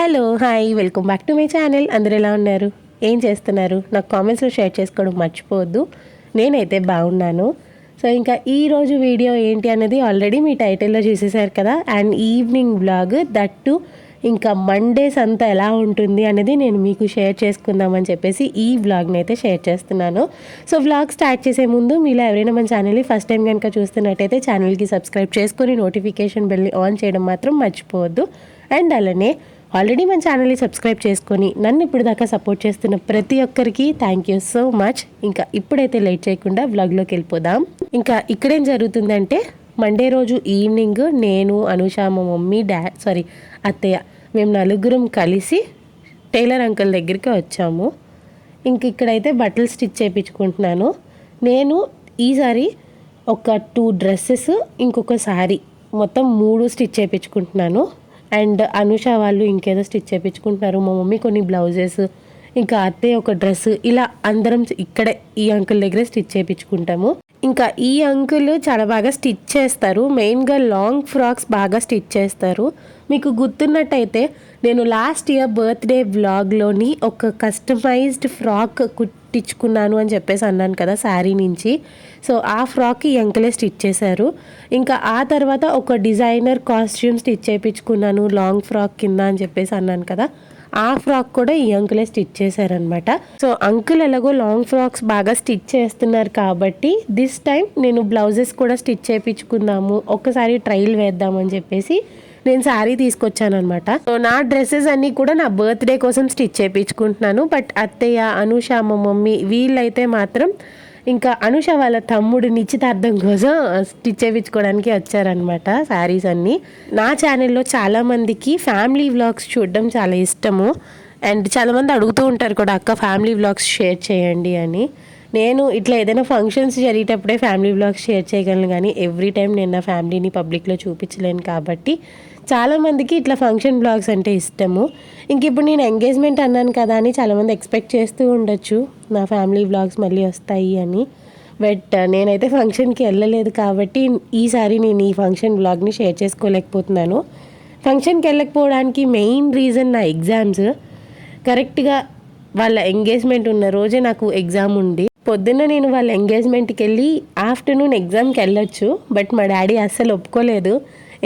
Hello hi welcome back to my channel. అందరు ఎలా ఉన్నారు, ఏం చేస్తున్నారు? నాకు కామెంట్స్లో షేర్ చేసుకోవడం మర్చిపోవద్దు. నేనైతే బాగున్నాను. సో ఇంకా ఈరోజు వీడియో ఏంటి అనేది ఆల్రెడీ మీ టైటిల్లో చూసేసారు కదా. అండ్ ఈవినింగ్ బ్లాగ్ దట్టు ఇంకా మండేస్ అంతా ఎలా ఉంటుంది అనేది నేను మీకు షేర్ చేసుకుందామని చెప్పేసి ఈ వ్లాగ్ని అయితే షేర్ చేస్తున్నాను. సో వ్లాగ్ స్టార్ట్ చేసే ముందు మీలో ఎవరైనా మన ఛానల్ని ఫస్ట్ టైం కనుక చూస్తున్నట్టయితే ఛానల్కి సబ్స్క్రైబ్ చేసుకొని నోటిఫికేషన్ బెల్ని ఆన్ చేయడం మాత్రం మర్చిపోవద్దు. అండ్ అలానే ఆల్రెడీ మన ఛానల్ని సబ్స్క్రైబ్ చేసుకొని నన్ను ఇప్పుడు దాకా సపోర్ట్ చేస్తున్న ప్రతి ఒక్కరికి థ్యాంక్ యూ సో మచ్. ఇంకా ఇప్పుడైతే లేట్ చేయకుండా వ్లాగ్లోకి వెళ్ళిపోదాం. ఇంకా ఇక్కడేం జరుగుతుందంటే మండే రోజు ఈవినింగ్ నేను, అనుష, మా మమ్మీ, అత్తయ్య మేము నలుగురం కలిసి టైలర్ అంకుల్ దగ్గరికి వచ్చాము. ఇంక ఇక్కడైతే బట్టలు స్టిచ్ చేయించుకుంటున్నాను. నేను ఈసారి ఒక 2 డ్రెస్సెస్, ఇంకొక శారీ, మొత్తం 3 స్టిచ్ చేయించుకుంటున్నాను. అండ్ అనుష వాళ్ళు ఇంకేదో స్టిచ్ చేయించుకుంటున్నారు. మా మమ్మీ కొన్ని బ్లౌజెస్, ఇంకా అత్తయ్య ఒక డ్రెస్, ఇలా అందరం ఇక్కడే ఈ అంకుల్ దగ్గరే స్టిచ్ చేయించుకుంటాము. ఇంకా ఈ అంకుల్ చాలా బాగా స్టిచ్ చేస్తారు. మెయిన్గా లాంగ్ ఫ్రాక్స్ బాగా స్టిచ్ చేస్తారు. మీకు గుర్తున్నట్టయితే నేను లాస్ట్ ఇయర్ బర్త్డే వ్లాగ్లోని ఒక కస్టమైజ్డ్ ఫ్రాక్ కుట్టించుకున్నాను అని చెప్పేసి అన్నాను కదా శారీ నుంచి. సో ఆ ఫ్రాక్ ఈ అంకులే స్టిచ్ చేశారు. ఇంకా ఆ తర్వాత ఒక డిజైనర్ కాస్ట్యూమ్ స్టిచ్ చేయించుకున్నాను లాంగ్ ఫ్రాక్ కింద అని చెప్పేసి అన్నాను కదా. ఆ ఫ్రాక్ కూడా ఈ అంకులే స్టిచ్ చేశారనమాట. సో అంకుల్ ఎలాగో లాంగ్ ఫ్రాక్స్ బాగా స్టిచ్ చేస్తున్నారు కాబట్టి దిస్ టైం నేను బ్లౌజెస్ కూడా స్టిచ్ చేయించుకుందాము, ఒక్కసారి ట్రయల్ వేద్దామని చెప్పేసి నేను శారీ తీసుకొచ్చాను అనమాట. సో నా డ్రెస్సెస్ అన్నీ కూడా నా బర్త్డే కోసం స్టిచ్ చేయించుకుంటున్నాను. బట్ అత్తయ్య, అనుష, మా మమ్మీ వీళ్ళైతే మాత్రం ఇంకా అనుష వాళ్ళ తమ్ముడు నిశ్చితార్థం కోసం స్టిచ్ చేయించుకోవడానికి వచ్చారనమాట శారీస్ అన్నీ. నా ఛానల్లో చాలామందికి ఫ్యామిలీ వ్లాగ్స్ చూడడం చాలా ఇష్టము. అండ్ చాలామంది అడుగుతూ ఉంటారు కూడా, అక్క ఫ్యామిలీ వ్లాగ్స్ షేర్ చేయండి అని. నేను ఇట్లా ఏదైనా ఫంక్షన్స్ జరిగేటప్పుడే ఫ్యామిలీ వ్లాగ్స్ షేర్ చేయగలను, కానీ ఎవ్రీ టైం నేను నా ఫ్యామిలీని పబ్లిక్లో చూపించలేను. కాబట్టి చాలామందికి ఇట్లా ఫంక్షన్ బ్లాగ్స్ అంటే ఇష్టము. ఇంక ఇప్పుడు నేను ఎంగేజ్మెంట్ అన్నాను కదా అని చాలామంది ఎక్స్పెక్ట్ చేస్తూ ఉండొచ్చు నా ఫ్యామిలీ వ్లాగ్స్ మళ్ళీ వస్తాయి అని. బట్ నేనైతే ఫంక్షన్కి వెళ్ళలేదు కాబట్టి ఈసారి నేను ఈ ఫంక్షన్ వ్లాగ్ని షేర్ చేసుకోలేకపోతున్నాను. ఫంక్షన్కి వెళ్ళకపోవడానికి మెయిన్ రీజన్ నా ఎగ్జామ్స్. కరెక్ట్గా వాళ్ళ ఎంగేజ్మెంట్ ఉన్న రోజే నాకు ఎగ్జామ్ ఉంది. పొద్దున్న నేను వాళ్ళ ఎంగేజ్మెంట్కి వెళ్ళి ఆఫ్టర్నూన్ ఎగ్జామ్కి వెళ్ళొచ్చు. బట్ మా డాడీ అస్సలు ఒప్పుకోలేదు.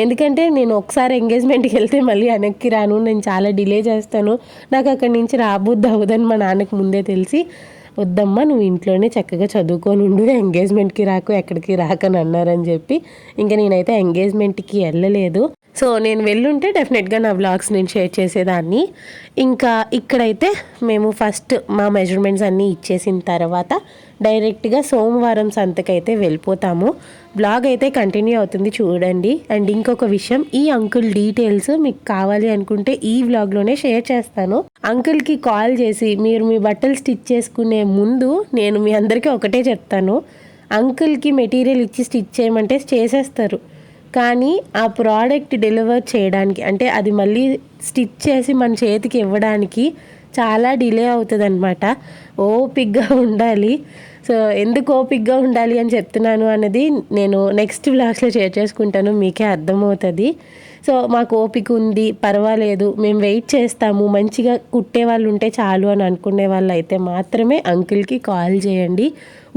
ఎందుకంటే నేను ఒకసారి ఎంగేజ్మెంట్కి వెళ్తే మళ్ళీ వెనక్కి రాను, నేను చాలా డిలే చేస్తాను, నాకు అక్కడి నుంచి రాబుద్ది అవ్వదని మా నాన్నకి ముందే తెలిసి, వద్దమ్మా నువ్వు ఇంట్లోనే చక్కగా చదువుకొని ఉండు, ఎంగేజ్మెంట్కి రాకు, ఎక్కడికి రాకని అన్నారని చెప్పి ఇంకా నేనైతే ఎంగేజ్మెంట్కి వెళ్ళలేదు. సో నేను వెళ్ళుంటే డెఫినెట్గా నా వ్లాగ్స్ నేను షేర్ చేసేదాన్ని. ఇంకా ఇక్కడైతే మేము ఫస్ట్ మా మెజర్మెంట్స్ అన్నీ ఇచ్చేసిన తర్వాత డైరెక్ట్గా సోమవారం సంతకైతే వెళ్ళిపోతాము. బ్లాగ్ అయితే కంటిన్యూ అవుతుంది చూడండి. అండ్ ఇంకొక విషయం, ఈ అంకుల్ డీటెయిల్స్ మీకు కావాలి అనుకుంటే ఈ వ్లాగ్లోనే షేర్ చేస్తాను. అంకుల్కి కాల్ చేసి మీరు మీ బట్టలు స్టిచ్ చేసుకునే ముందు నేను మీ అందరికీ ఒకటే చెప్తాను, అంకుల్కి మెటీరియల్ ఇచ్చి స్టిచ్ చేయమంటే చేసేస్తారు, కానీ ఆ ప్రోడక్ట్ డెలివర్ చేయడానికి, అంటే అది మళ్ళీ స్టిచ్ చేసి మన చేతికి ఇవ్వడానికి చాలా డిలే అవుతుంది అనమాట. ఓపిక్గా ఉండాలి. సో ఎందుకు ఓపిక్గా ఉండాలి అని చెప్తున్నాను అన్నది నేను నెక్స్ట్ వ్లాగ్స్లో షేర్ చేసుకుంటాను, మీకే అర్థమవుతుంది. సో మాకు ఓపిక ఉంది, పర్వాలేదు, మేము వెయిట్ చేస్తాము, మంచిగా కుట్టే వాళ్ళు ఉంటే చాలు అని అనుకునే వాళ్ళు అయితే మాత్రమే అంకుల్కి కాల్ చేయండి.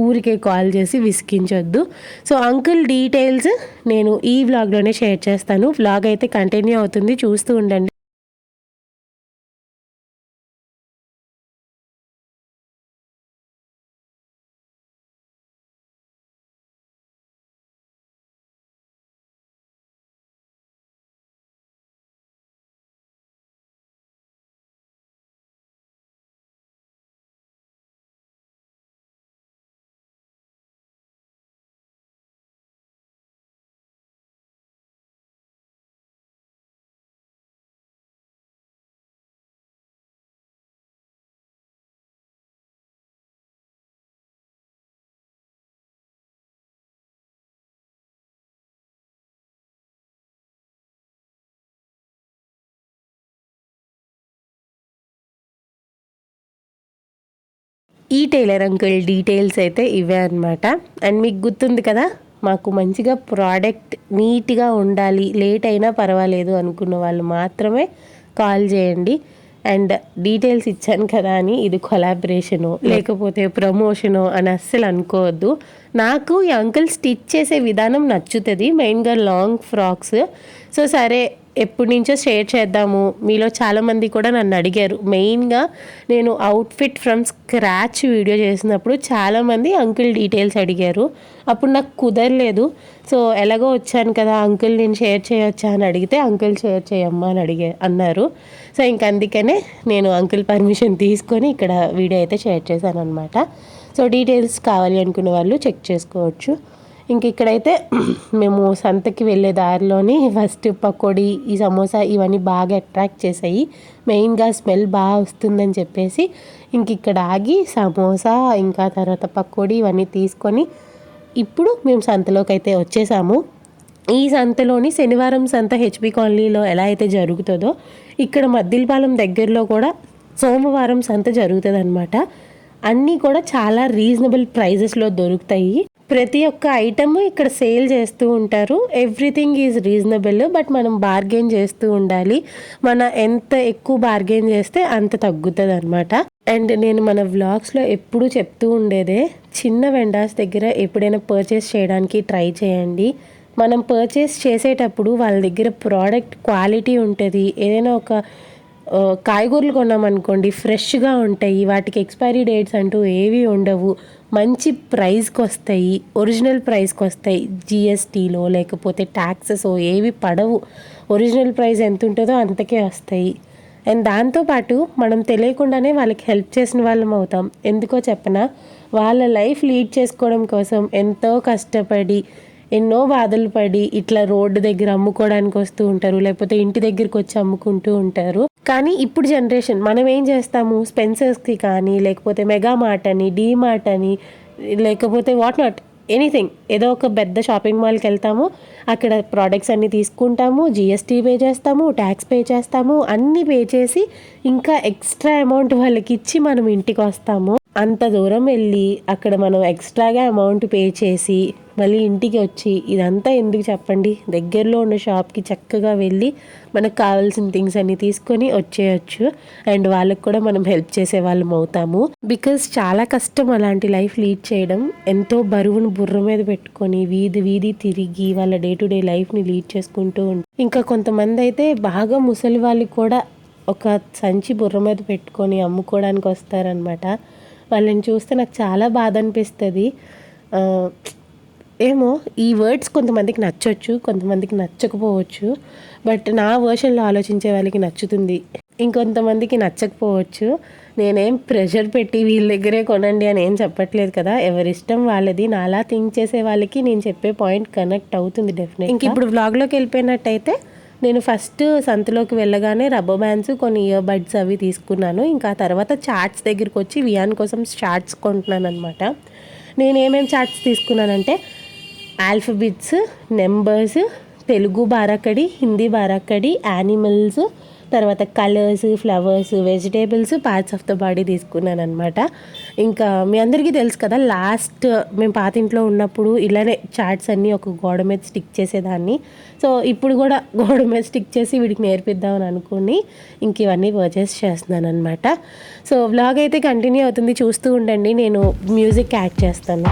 ఊరికే కాల్ చేసి విసిగించొద్దు. సో అంకుల్ డీటెయిల్స్ నేను ఈ వ్లాగ్లోనే షేర్ చేస్తాను. వ్లాగ్ అయితే కంటిన్యూ అవుతుంది, చూస్తూ ఉండండి. ఈ టైలర్ అంకుల్ డీటెయిల్స్ అయితే ఇవే అనమాట. అండ్ మీకు గుర్తుంది కదా, మాకు మంచిగా ప్రోడక్ట్ నీట్గా ఉండాలి, లేట్ అయినా పర్వాలేదు అనుకున్న వాళ్ళు మాత్రమే కాల్ చేయండి. అండ్ డీటెయిల్స్ ఇచ్చాను కదా అని ఇది కొలాబరేషను లేకపోతే ప్రమోషను అని అస్సలు అనుకోవద్దు. నాకు ఈ అంకుల్ స్టిచ్ చేసే విధానం నచ్చుతుంది, మెయిన్గా లాంగ్ ఫ్రాక్స్. సో సరే ఎప్పటి నుంచో షేర్ చేద్దాము. మీలో చాలామంది కూడా నన్ను అడిగారు. మెయిన్గా నేను అవుట్ఫిట్ ఫ్రమ్ స్క్రాచ్ వీడియో చేసినప్పుడు చాలామంది అంకుల్ డీటెయిల్స్ అడిగారు. అప్పుడు నాకు కుదరలేదు. సో ఎలాగో వచ్చాను కదా అంకుల్ నేను షేర్ చేయొచ్చా అని అడిగితే అంకుల్ షేర్ చేయమ్మా అని అన్నారు. సో ఇంక అందుకనే నేను అంకుల్ పర్మిషన్ తీసుకొని ఇక్కడ వీడియో అయితే షేర్ చేశాను అనమాట. సో డీటెయిల్స్ కావాలి అనుకునే వాళ్ళు చెక్ చేసుకోవచ్చు. ఇంక ఇక్కడైతే మేము సంతకి వెళ్ళే దారిలోని ఫస్ట్ పకోడీ, ఈ సమోసా ఇవన్నీ బాగా అట్రాక్ట్ చేసాయి. మెయిన్గా స్మెల్ బాగా వస్తుందని చెప్పేసి ఇంక ఇక్కడ ఆగి సమోసా ఇంకా తర్వాత పకోడీ ఇవన్నీ తీసుకొని ఇప్పుడు మేము సంతలోకి అయితే వచ్చేసాము. ఈ సంతలోని శనివారం సంత హెచ్బి కాలనీలో ఎలా అయితే జరుగుతుందో ఇక్కడ మద్దిలపాలెం దగ్గరలో కూడా సోమవారం సంత జరుగుతుంది అనమాట. అన్నీ కూడా చాలా రీజనబుల్ ప్రైజెస్లో దొరుకుతాయి. ప్రతి ఒక్క ఐటమ్ ఇక్కడ సేల్ చేస్తూ ఉంటారు. ఎవ్రీథింగ్ ఈజ్ రీజనబుల్, బట్ మనం బార్గెన్ చేస్తూ ఉండాలి. ఎంత ఎక్కువ బార్గెన్ చేస్తే అంత తగ్గుతుంది అనమాట. అండ్ నేను మన వ్లాగ్స్లో ఎప్పుడూ చెప్తూ ఉండేదే, చిన్న వెండర్స్ దగ్గర ఎప్పుడైనా పర్చేస్ చేయడానికి ట్రై చేయండి. మనం పర్చేస్ చేసేటప్పుడు వాళ్ళ దగ్గర ప్రోడక్ట్ క్వాలిటీ ఉంటుంది. ఏదైనా ఒక కాయగూరలు కొన్నామనుకోండి ఫ్రెష్గా ఉంటాయి, వాటికి ఎక్స్పైరీ డేట్స్ అంటూ ఏవి ఉండవు, మంచి ప్రైస్కి వస్తాయి, ఒరిజినల్ ప్రైస్కి వస్తాయి. జిఎస్టీలో లేకపోతే ట్యాక్సెస్ ఏవి పడవు, ఒరిజినల్ ప్రైస్ ఎంత ఉంటుందో అంతకే వస్తాయి. అండ్ దాంతోపాటు మనం తెలియకుండానే వాళ్ళకి హెల్ప్ చేసిన వాళ్ళం అవుతాం. ఎందుకో చెప్పనా, వాళ్ళ లైఫ్ లీడ్ చేసుకోవడం కోసం ఎంతో కష్టపడి ఎన్నో బాధలు పడి ఇట్లా రోడ్డు దగ్గర అమ్ముకోవడానికి వస్తూ ఉంటారు, లేకపోతే ఇంటి దగ్గరికి వచ్చి అమ్ముకుంటూ ఉంటారు. కానీ ఇప్పుడు జనరేషన్ మనం ఏం చేస్తాము, స్పెన్సర్స్కి కానీ లేకపోతే మెగా మార్ట్ అని, డీ మార్ట్ అని, లేకపోతే వాట్ నాట్ ఎనీథింగ్, ఏదో ఒక పెద్ద షాపింగ్ మాల్కి వెళ్తాము, అక్కడ ప్రోడక్ట్స్ అన్నీ తీసుకుంటాము, జిఎస్టీ పే చేస్తాము, ట్యాక్స్ పే చేస్తాము, అన్నీ పే చేసి ఇంకా ఎక్స్ట్రా అమౌంట్ వాళ్ళకి ఇచ్చి మనం ఇంటికి వస్తాము. అంత దూరం వెళ్ళి అక్కడ మనం ఎక్స్ట్రాగా అమౌంట్ పే చేసి మళ్ళీ ఇంటికి వచ్చి ఇదంతా ఎందుకు చెప్పండి. దగ్గరలో ఉన్న షాప్కి చక్కగా వెళ్ళి మనకు కావాల్సిన థింగ్స్ అన్నీ తీసుకొని వచ్చేయచ్చు. అండ్ వాళ్ళకి కూడా మనం హెల్ప్ చేసే వాళ్ళం అవుతాము. బికాజ్ చాలా కష్టం అలాంటి లైఫ్ లీడ్ చేయడం. ఎంతో బరువును బుర్ర మీద పెట్టుకొని వీధి వీధి తిరిగి వాళ్ళ డే టు డే లైఫ్ని లీడ్ చేసుకుంటూ ఉంటారు. ఇంకా కొంతమంది అయితే బాగా ముసలి వాళ్ళు కూడా ఒక సంచి బుర్ర మీద పెట్టుకొని అమ్ముకోవడానికి వస్తారనమాట. వాళ్ళని చూస్తే నాకు చాలా బాధ అనిపిస్తుంది. ఏమో ఈ వర్డ్స్ కొంతమందికి నచ్చవచ్చు, కొంతమందికి నచ్చకపోవచ్చు. బట్ నా వర్షన్లో ఆలోచించే వాళ్ళకి నచ్చుతుంది, ఇంకొంతమందికి నచ్చకపోవచ్చు. నేనేం ప్రెషర్ పెట్టి వీళ్ళ దగ్గరే కొనండి అని ఏం చెప్పట్లేదు కదా, ఎవరిష్టం వాళ్ళది. నాలా థింక్ చేసే వాళ్ళకి నేను చెప్పే పాయింట్ కనెక్ట్ అవుతుంది డెఫినెట్. ఇంక ఇప్పుడు వ్లాగ్లోకి వెళ్ళిపోయినట్టయితే నేను ఫస్ట్ సంతలోకి వెళ్ళగానే రబ్బర్ బ్యాండ్స్, కొన్ని ఇయర్ బడ్స్ అవి తీసుకున్నాను. ఇంకా తర్వాత చార్ట్స్ దగ్గరికి వచ్చి వియాన్ కోసం చార్ట్స్ కొంటున్నాను అనమాట. నేను ఏమేమి చార్ట్స్ తీసుకున్నానంటే ఆల్ఫబెట్స్, నెంబర్స్, తెలుగు బారాకడి, హిందీ బారాకడి, యానిమల్స్, తర్వాత colours, flowers, vegetables, parts of the body తీసుకున్నాను అనమాట. ఇంకా మీ అందరికీ తెలుసు కదా, లాస్ట్ మేము పాత ఇంట్లో ఉన్నప్పుడు ఇలానే చార్ట్స్ అన్నీ ఒక గోడ మీద స్టిక్ చేసేదాన్ని. సో ఇప్పుడు కూడా గోడ మీద స్టిక్ చేసి వీడికి నేర్పిద్దామని అనుకుని ఇంక ఇవన్నీ పర్చేస్ చేస్తున్నాను అనమాట. సో వ్లాగ్ అయితే కంటిన్యూ అవుతుంది, చూస్తూ ఉండండి. నేను మ్యూజిక్ యాడ్ చేస్తాను.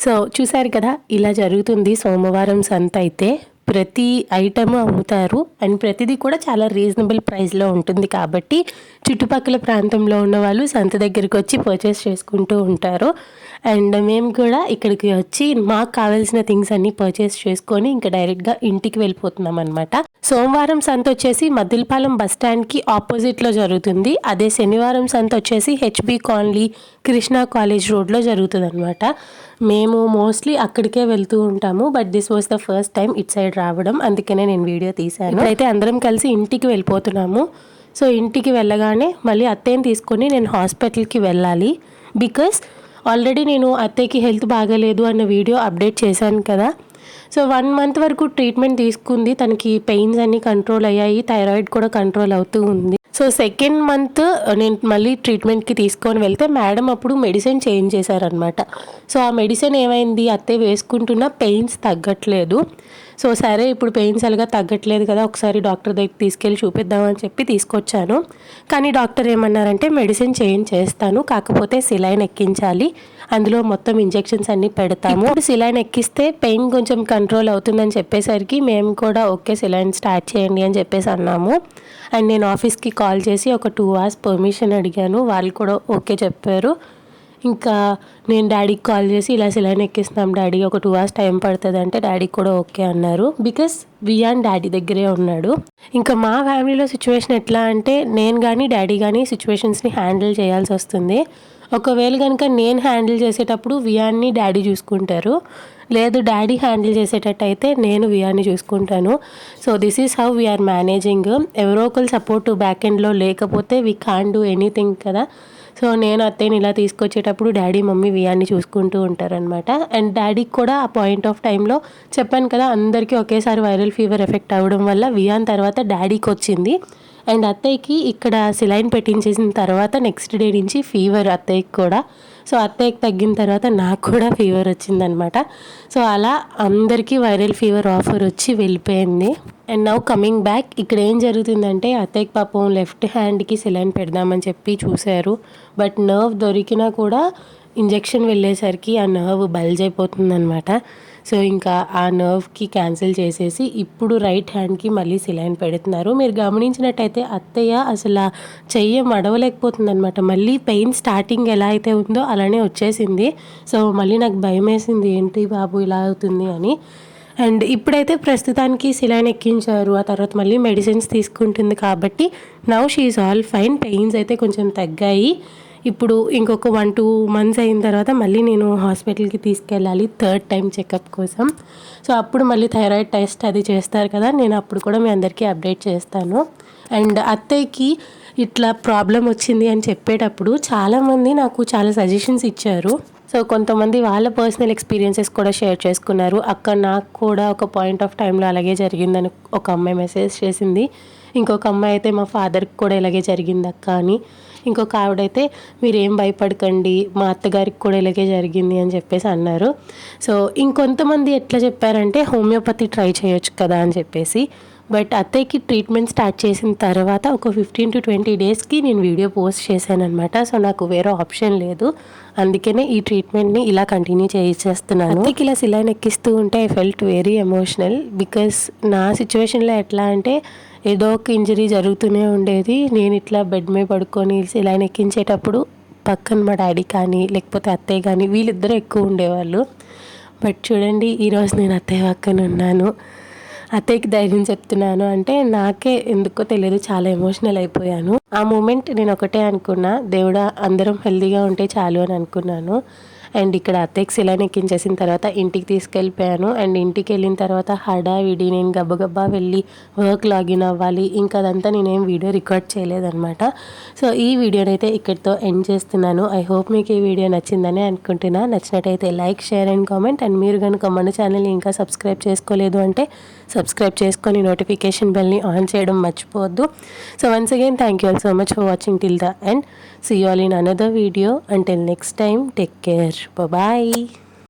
సో చూసారు కదా, ఇలా జరుగుతుంది సోమవారం సంత అయితే. ప్రతి ఐటమ్ అమ్ముతారు అండ్ ప్రతిదీ కూడా చాలా రీజనబుల్ ప్రైస్లో ఉంటుంది కాబట్టి చుట్టుపక్కల ప్రాంతంలో ఉన్న వాళ్ళు సంత దగ్గరికి వచ్చి పర్చేస్ చేసుకుంటూ ఉంటారు. అండ్ మేము కూడా ఇక్కడికి వచ్చి మాకు కావాల్సిన థింగ్స్ అన్నీ పర్చేస్ చేసుకొని ఇంకా డైరెక్ట్గా ఇంటికి వెళ్ళిపోతున్నాం అనమాట. సోమవారం సంత వచ్చేసి మద్దిలపాలెం బస్ స్టాండ్కి ఆపోజిట్లో జరుగుతుంది. అదే శనివారం సంత వచ్చేసి హెచ్బి కాలనీ కృష్ణా కాలేజ్ రోడ్లో జరుగుతుంది అనమాట. మేము మోస్ట్లీ అక్కడికే వెళ్తూ ఉంటాము. But this was the first time it side రావడం, అందుకనే నేను వీడియో తీశాను. అయితే అందరం కలిసి ఇంటికి వెళ్ళిపోతున్నాము. సో ఇంటికి వెళ్ళగానే మళ్ళీ అత్తయ్యని తీసుకొని నేను హాస్పిటల్కి వెళ్ళాలి. బికాస్ ఆల్రెడీ నేను అత్తయ్యకి హెల్త్ బాగాలేదు అన్న వీడియో అప్డేట్ చేశాను కదా. సో 1 మంత్ వరకు ట్రీట్మెంట్ తీసుకుంది. తనకి పెయిన్స్ అన్నీ కంట్రోల్ అయ్యాయి, థైరాయిడ్ కూడా కంట్రోల్ అవుతూ ఉంది. సో 2nd మంత్ నేను మళ్ళీ ట్రీట్మెంట్కి తీసుకొని వెళ్తే మేడం అప్పుడు మెడిసిన్ చేంజ్ చేశారనమాట. సో ఆ మెడిసిన్ ఏమైంది, అత్తయ్య వేసుకుంటున్న పెయిన్స్ తగ్గట్లేదు. సో సరే ఇప్పుడు పెయిన్స్ అలాగా తగ్గట్లేదు కదా, ఒకసారి డాక్టర్ దగ్గరికి తీసుకెళ్ళి చూపిద్దామని చెప్పి తీసుకొచ్చాను. కానీ డాక్టర్ ఏమన్నారంటే మెడిసిన్ చేంజ్ చేస్తాను, కాకపోతే సిలైన్ ఎక్కించాలి, అందులో మొత్తం ఇంజెక్షన్స్ అన్నీ పెడతాము. ఇప్పుడు సిలైన్ ఎక్కిస్తే పెయిన్ కొంచెం కంట్రోల్ అవుతుందని చెప్పేసరికి మేము కూడా ఓకే సిలైన్ స్టార్ట్ చేయండి అని చెప్పేసి అన్నాము. అండ్ నేను ఆఫీస్కి కాల్ చేసి ఒక 2 hours పర్మిషన్ అడిగాను. వాళ్ళు కూడా ఓకే చెప్పారు. ఇంకా నేను డాడీకి కాల్ చేసి ఇలా సిలైన్ ఎక్కిస్తున్నాం డాడీ, ఒక 2 hours టైం పడుతుంది అంటే డాడీ కూడా ఓకే అన్నారు. బికాస్ వియాన్ డాడీ దగ్గరే ఉన్నాడు. ఇంకా మా ఫ్యామిలీలో సిచ్యువేషన్ ఎట్లా అంటే నేను కానీ డాడీ కానీ సిచ్యువేషన్స్ని హ్యాండిల్ చేయాల్సి వస్తుంది. ఒకవేళ కనుక నేను హ్యాండిల్ చేసేటప్పుడు వియాన్ని డాడీ చూసుకుంటారు, లేదు డాడీ హ్యాండిల్ చేసేటట్టు అయితే నేను వియాన్ని చూసుకుంటాను. So this is how we're managing. ఎవరో ఒకరు సపోర్ట్ బ్యాక్ ఎండ్లో లేకపోతే వీ కాంట్ డూ ఎనీథింగ్ కదా. సో నేను అత్తయ్యని ఇలా తీసుకొచ్చేటప్పుడు డాడీ మమ్మీ వియాన్ని చూసుకుంటూ ఉంటారనమాట. అండ్ డాడీకి కూడా ఆ పాయింట్ ఆఫ్ టైంలో చెప్పాను కదా, అందరికీ ఒకేసారి వైరల్ ఫీవర్ ఎఫెక్ట్ అవ్వడం వల్ల వియాన్ తర్వాత డాడీకి వచ్చింది. అండ్ అత్తయ్యకి ఇక్కడ సిలైన్ పెట్టించేసిన తర్వాత నెక్స్ట్ డే నుంచి ఫీవర్ అత్తయ్యకి కూడా. సో అత్తయ్యకి తగ్గిన తర్వాత నాకు కూడా ఫీవర్ వచ్చిందనమాట. సో అలా అందరికీ వైరల్ ఫీవర్ ఆఫర్ వచ్చి వెళ్ళిపోయింది. అండ్ నౌ కమింగ్ బ్యాక్, ఇక్కడ ఏం జరుగుతుందంటే అత్తయ్యకి పాపం లెఫ్ట్ హ్యాండ్కి సిలైన్ పెడదామని చెప్పి చూశారు. బట్ నర్వ్ దొరికినా కూడా ఇంజెక్షన్ వెళ్ళేసరికి ఆ నర్వ్ బల్జ్ అయిపోతుందనమాట. సో ఇంకా ఆ నర్వ్కి క్యాన్సిల్ చేసేసి ఇప్పుడు రైట్ హ్యాండ్కి మళ్ళీ సిలైన్ పెడుతున్నారు. మీరు గమనించినట్టయితే అత్తయ్య అసలు చెయ్యి మడవలేకపోతుంది అనమాట. మళ్ళీ పెయిన్ స్టార్టింగ్ ఎలా అయితే ఉందో అలానే వచ్చేసింది. సో మళ్ళీ నాకు భయం వేసింది, ఏంటి బాబు ఇలా అవుతుంది అని. అండ్ ఇప్పుడైతే ప్రస్తుతానికి సిలైన్ ఎక్కించారు, ఆ తర్వాత మళ్ళీ మెడిసిన్స్ తీసుకుంటుంది కాబట్టి now she is all fine. Pains అయితే కొంచెం తగ్గాయి. ఇప్పుడు ఇంకొక 1-2 months అయిన తర్వాత మళ్ళీ నేను హాస్పిటల్కి తీసుకెళ్ళాలి 3rd time చెకప్ కోసం. సో అప్పుడు మళ్ళీ థైరాయిడ్ టెస్ట్ అది చేస్తారు కదా, నేను అప్పుడు కూడా మీ అందరికీ అప్డేట్ చేస్తాను. అండ్ అత్తయ్యకి ఇట్లా ప్రాబ్లం వచ్చింది అని చెప్పేటప్పుడు చాలామంది నాకు చాలా సజెషన్స్ ఇచ్చారు. సో కొంతమంది వాళ్ళ పర్సనల్ ఎక్స్పీరియన్సెస్ కూడా షేర్ చేసుకున్నారు. అక్క నాకు కూడా ఒక పాయింట్ ఆఫ్ టైంలో అలాగే జరిగిందని ఒక అమ్మాయి మెసేజ్ చేసింది. ఇంకొక అమ్మాయి అయితే మా ఫాదర్కి కూడా ఇలాగే జరిగింది అక్క అని. ఇంకొక ఆవిడైతే మీరేం భయపడకండి, మా అత్తగారికి కూడా ఇలాగే జరిగింది అని చెప్పేసి అన్నారు. సో ఇంకొంతమంది ఎట్లా చెప్పారంటే హోమియోపతి ట్రై చేయొచ్చు కదా అని చెప్పేసి. బట్ అత్తయ్యకి ట్రీట్మెంట్ స్టార్ట్ చేసిన తర్వాత ఒక 15 to 20 daysకి నేను వీడియో పోస్ట్ చేశాను అనమాట. సో నాకు వేరే ఆప్షన్ లేదు, అందుకనే ఈ ట్రీట్మెంట్ని ఇలా కంటిన్యూ చేసేస్తున్నాను. అత్తయ్యకి ఇలా సిలైన్ ఎక్కిస్తూ ఉంటే I felt very emotional. Because నా సిచ్యువేషన్లో ఎట్లా అంటే ఏదో ఒక ఇంజరీ జరుగుతూనే ఉండేది. నేను ఇట్లా బెడ్ మీద పడుకొని సిలైన్ ఎక్కించేటప్పుడు పక్కన మా డాడీ కానీ లేకపోతే అత్తయ్య కానీ వీళ్ళిద్దరూ ఎక్కువ ఉండేవాళ్ళు. బట్ చూడండి ఈరోజు నేను అత్తయ్య పక్కన ఉన్నాను. అత్తయ్యకి ధైర్యం చెప్తున్నాను అంటే నాకే ఎందుకో తెలియదు, చాలా ఎమోషనల్ అయిపోయాను. ఆ మూమెంట్ నేను ఒకటే అనుకున్నా, దేవుడా అందరం హెల్తీగా ఉంటే చాలు అని అనుకున్నాను. అండ్ ఇక్కడ అత్తయ్యకి సిలైన్ ఎక్కించేసిన తర్వాత ఇంటికి తీసుకెళ్ళిపోయాను. అండ్ ఇంటికి వెళ్ళిన తర్వాత హడావిడి నేను గబ్బగబ్బా వెళ్ళి వర్క్ లాగిన్ అవ్వాలి. ఇంకా అదంతా నేనేం వీడియో రికార్డ్ చేయలేదన్నమాట. సో ఈ వీడియోని అయితే ఇక్కడితో ఎండ్ చేస్తున్నాను. ఐ హోప్ మీకు ఈ వీడియో నచ్చిందని అనుకుంటున్నా. నచ్చినట్టయితే like, share and comment. And మీరు కనుక మన ఛానల్ని ఇంకా సబ్స్క్రైబ్ చేసుకోలేదు అంటే సబ్స్క్రైబ్ చేసుకొని నోటిఫికేషన్ బెల్ని ఆన్ చేయడం మర్చిపోవద్దు. So once again thank you all so much for watching till the end. See you all in another video. Until next time, take care. Bye bye.